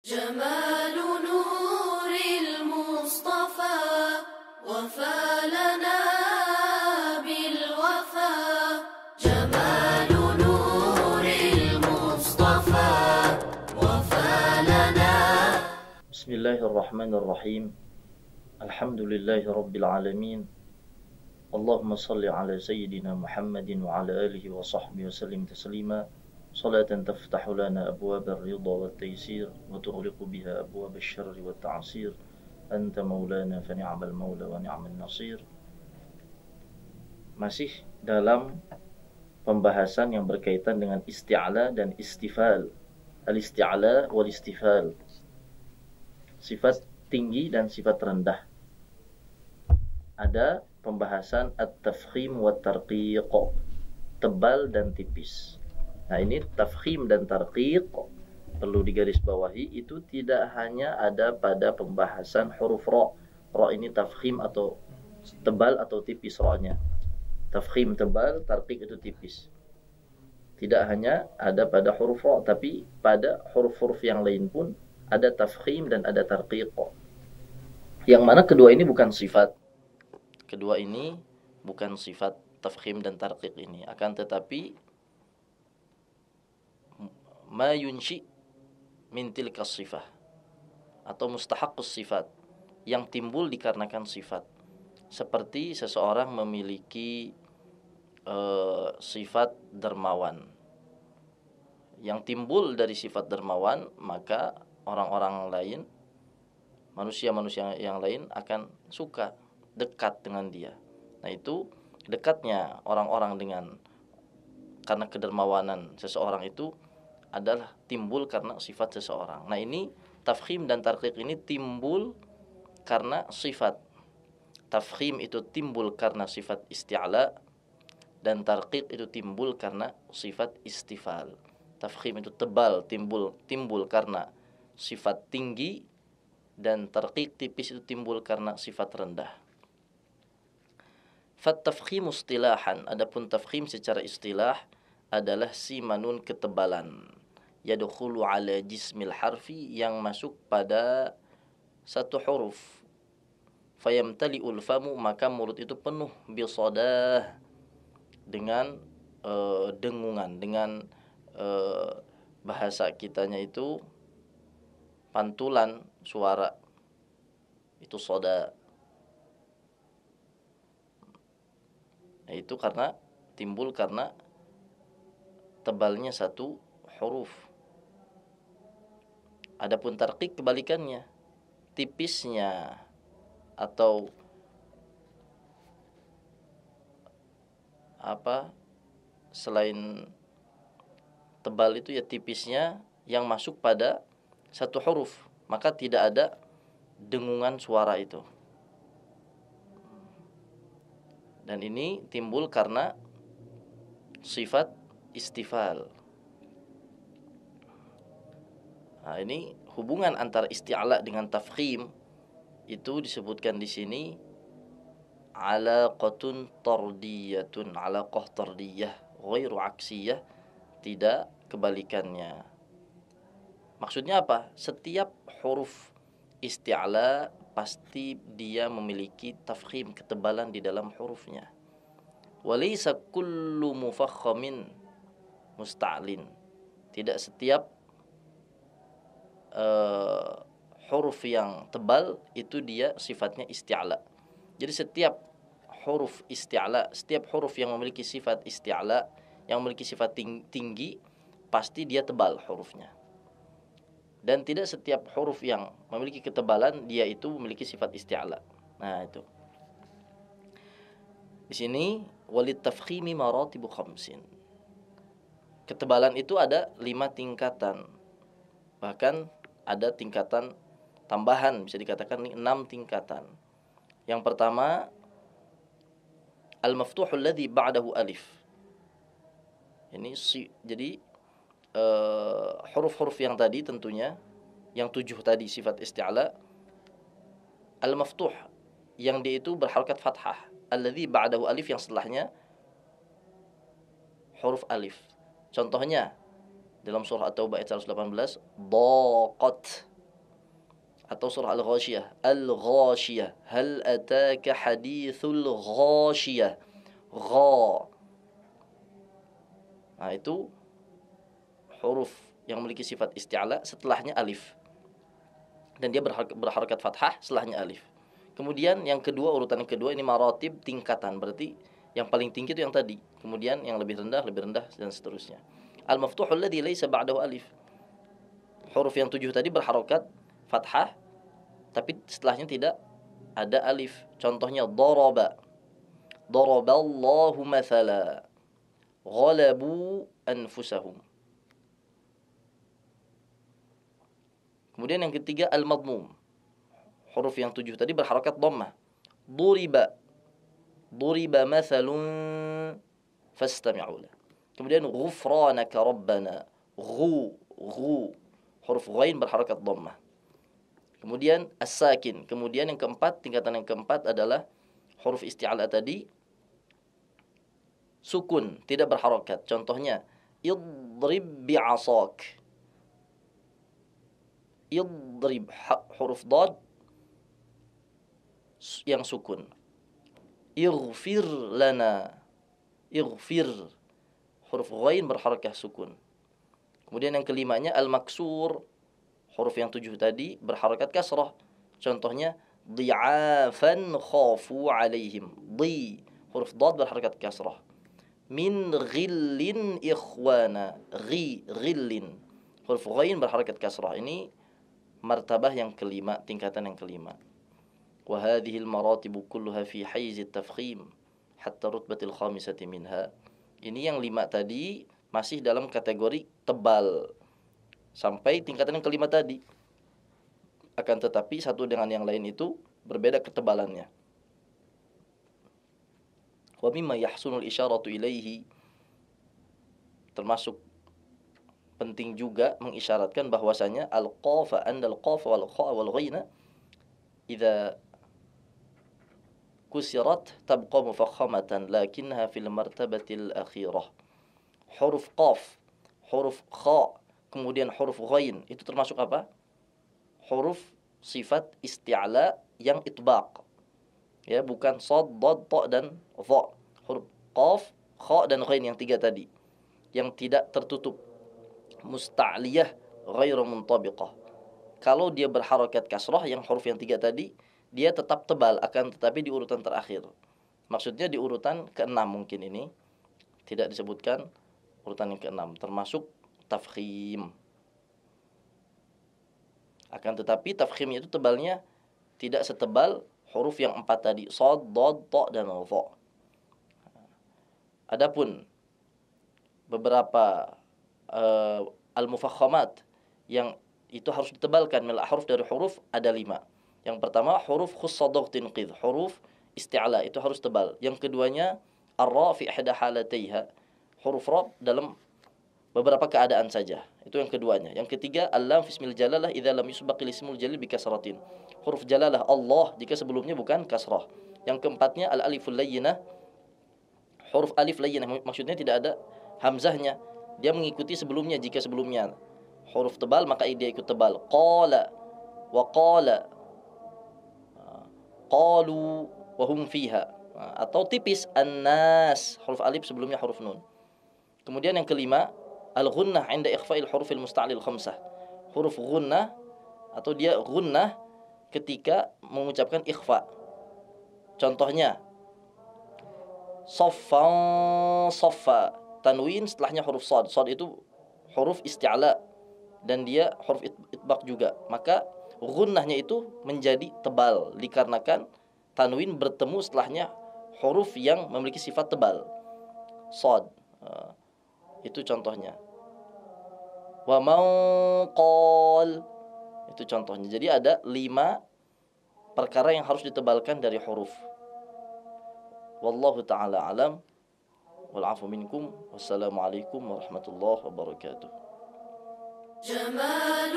جمال نور المصطفى وفى لنا بالوفا جمال نور المصطفى وفى لنا. بسم الله الرحمن الرحيم. الحمد لله رب العالمين. اللهم صل على سيدنا محمد وعلى آله وصحبه وسلم تسليما. صلاة تفتح لنا أبواب الرضا والتيسير وتغلق بها أبواب الشر والتعسير. أنت مولانا فنعم المولى ونعم النصير. Masih dalam pembahasan yang berkaitan dengan isti'ala dan istifal. Al-isti'ala wal istifal. Sifat tinggi dan sifat rendah. Ada pembahasan at-tafkhim wa tarqiq, tebal dan tipis. Nah, ini tafkhim dan tarqiq perlu digarisbawahi, itu tidak hanya ada pada pembahasan huruf ra. Ra ini tafkhim atau tebal atau tipis ra-nya. Tafkhim tebal, tarqiq itu tipis. Tidak hanya ada pada huruf ra, tapi pada huruf-huruf yang lain pun ada tafkhim dan ada tarqiq. Yang mana kedua ini bukan sifat. Kedua ini bukan sifat tafkhim dan tarqiq ini, akan tetapi ma yunshi min tilka sifah atau mustahaqqus sifat, yang timbul dikarenakan sifat. Seperti seseorang memiliki sifat dermawan. Yang timbul dari sifat dermawan, maka orang-orang lain, manusia-manusia yang lain akan suka dekat dengan dia. Nah, itu dekatnya orang-orang karena kedermawanan seseorang itu adalah timbul karena sifat seseorang. Nah, ini tafkhim dan tarqiq ini timbul karena sifat. Tafkhim itu timbul karena sifat isti'ala, dan tarqiq itu timbul karena sifat istifal. Tafkhim itu tebal, timbul karena sifat tinggi, dan tarqiq tipis itu timbul karena sifat rendah. Fat tafkhim istilahan, adapun tafkhim secara istilah adalah simanun ketebalan, yadkhulu ala jismil harfi, yang masuk pada satu huruf. Fayamtali'ul famu, maka mulut itu penuh bisadah, dengan dengungan, dengan bahasa kitanya itu pantulan suara, itu soda. Nah, itu timbul karena tebalnya satu huruf. Adapun tarqiq kebalikannya, tipisnya atau selain tebal itu ya tipisnya yang masuk pada satu huruf, maka tidak ada dengungan suara itu. Dan ini timbul karena sifat istifal. Nah, ini hubungan antara isti'ala dengan tafkhim itu disebutkan di sini alaqatun tardiyatun, alaqah tardiyah, ghairu aksiyah, tidak kebalikannya. Maksudnya apa? Setiap huruf isti'ala pasti dia memiliki tafkhim, ketebalan di dalam hurufnya. Walaysa kullu mufakhamin musta'lin. Tidak setiap huruf yang tebal itu dia sifatnya isti'ala. Jadi setiap huruf isti'ala, setiap huruf yang memiliki sifat isti'ala, yang memiliki sifat tinggi, pasti dia tebal hurufnya. Dan tidak setiap huruf yang memiliki ketebalan dia itu memiliki sifat isti'ala. Nah, itu. Di sini walit tafkhimi maratibu khamsin. Ketebalan itu ada 5 tingkatan. Bahkan ada tingkatan tambahan, bisa dikatakan 6 tingkatan. Yang pertama, al-maftuhul ladzi ba'dahu alif. Ini jadi huruf-huruf yang tadi tentunya, yang 7 tadi sifat isti'ala, al-maftuh yang dia itu berharakat fathah, alladzi ba'dahu alif yang setelahnya huruf alif. Contohnya dalam surah At-Taubah ayat 118, daqat, atau surah Al-Ghasyiyah. Al-Ghasyiyah. Hal ataka hadithul Ghasyiyah. Gha. Nah, itu huruf yang memiliki sifat isti'la, setelahnya alif. Dan dia berharakat fathah, setelahnya alif. Kemudian yang kedua, urutan yang kedua ini maratib, tingkatan. Berarti yang paling tinggi itu yang tadi. Kemudian yang lebih rendah, dan seterusnya. Al-maftuhul ladzi laisa ba'dahu alif. Huruf yang 7 tadi berharakat fathah, tapi setelahnya tidak ada alif. Contohnya daraba. Daraballahu mathala. Ghalabu anfusahum. Kemudian yang ketiga al-madmum. Huruf yang 7 tadi berharakat dhammah. Duriba. Duriba mathalun fastami'u lah. Kemudian ghufranaka rabbana. Ghu. Huruf ghain berharakat dhammah. Kemudian as-sakin. Kemudian yang keempat, tingkatan yang keempat adalah huruf isti'ala tadi sukun, tidak berharakat. Contohnya idrib bi'asak. Idrib, huruf dad yang sukun. Ighfir lana. Ighfir, huruf ghain berharakah sukun. Kemudian yang kelimanya al-maksur. Huruf yang 7 tadi berharakat kasrah. Contohnya dhi'afan khafu alaihim. Dhi, huruf dad berharakat kasrah. Min ghillin ikhwana. Ghillin, huruf ghain berharakat kasrah. Ini martabah yang kelima, tingkatan yang kelima. Wa hadhihi al-maratibu kulluha fi hayz at-tafkhim hatta rutbatil khamisati minha. Ini yang 5 tadi masih dalam kategori tebal sampai tingkatan yang kelima tadi. Akan tetapi satu dengan yang lain itu berbeda ketebalannya. Wa mimma yahsunul isyaratu ilaihi, termasuk penting juga mengisyaratkan bahwasanya al-qafa andal qafa wal kha wal ghaina idza kusirat tabqa mufakhamatan lakinnaha fil martabatil akhirah. Huruf qaf, huruf kha, kemudian huruf ghain itu termasuk apa? Huruf sifat isti'la yang itbaq. Ya, bukan sad, dad, ta dan dha. Huruf qaf, kha dan ghain yang 3 tadi yang tidak tertutup. Musta'liyah ghairu muntabiqah. Kalau dia berharakat kasrah, yang huruf yang 3 tadi, dia tetap tebal, akan tetapi di urutan terakhir. Maksudnya di urutan ke-6 mungkin ini. Tidak disebutkan urutan yang ke-6, termasuk tafkhim. Akan tetapi tafkhimnya itu tebalnya tidak setebal huruf yang 4 tadi, shad, dad, ta dan dha. Adapun beberapa al-mufakhamat yang itu harus ditebalkan, huruf dari huruf ada 5. Yang pertama huruf khussadaq tinqidh, huruf isti'la itu harus tebal. Yang keduanya ar-ra fi ihda halataiha, huruf ra dalam beberapa keadaan saja. Itu yang keduanya. Yang ketiga al-lam fi ismil jalalah idza lam yusbaq ismul jalil bi kasratin. Huruf jalalah Allah jika sebelumnya bukan kasrah. Yang keempatnya al-aliful layyinah, huruf alif layyinah maksudnya tidak ada hamzahnya. Dia mengikuti sebelumnya, jika sebelumnya huruf tebal maka dia ikut tebal. Qala wa qala, qalu wa hum fiha. Atau tipis an-nas, huruf alif sebelumnya huruf nun. Kemudian yang kelima al-ghunnah 'inda ikhfa'il hurufil musta'lil khamsah. Huruf ghunnah atau dia ghunnah ketika mengucapkan ikhfa. Contohnya saffan saffa, tanwin setelahnya huruf shad. Shad itu huruf isti'la dan dia huruf itbaq juga. Maka ghunnahnya itu menjadi tebal dikarenakan tanwin bertemu setelahnya huruf yang memiliki sifat tebal. Shad. Itu contohnya. Wa man qal, itu contohnya. Jadi ada 5 perkara yang harus ditebalkan dari huruf. Wallahu ta'ala alam. Wal 'afu minkum. Wassalamualaikum warahmatullahi wabarakatuh. جمال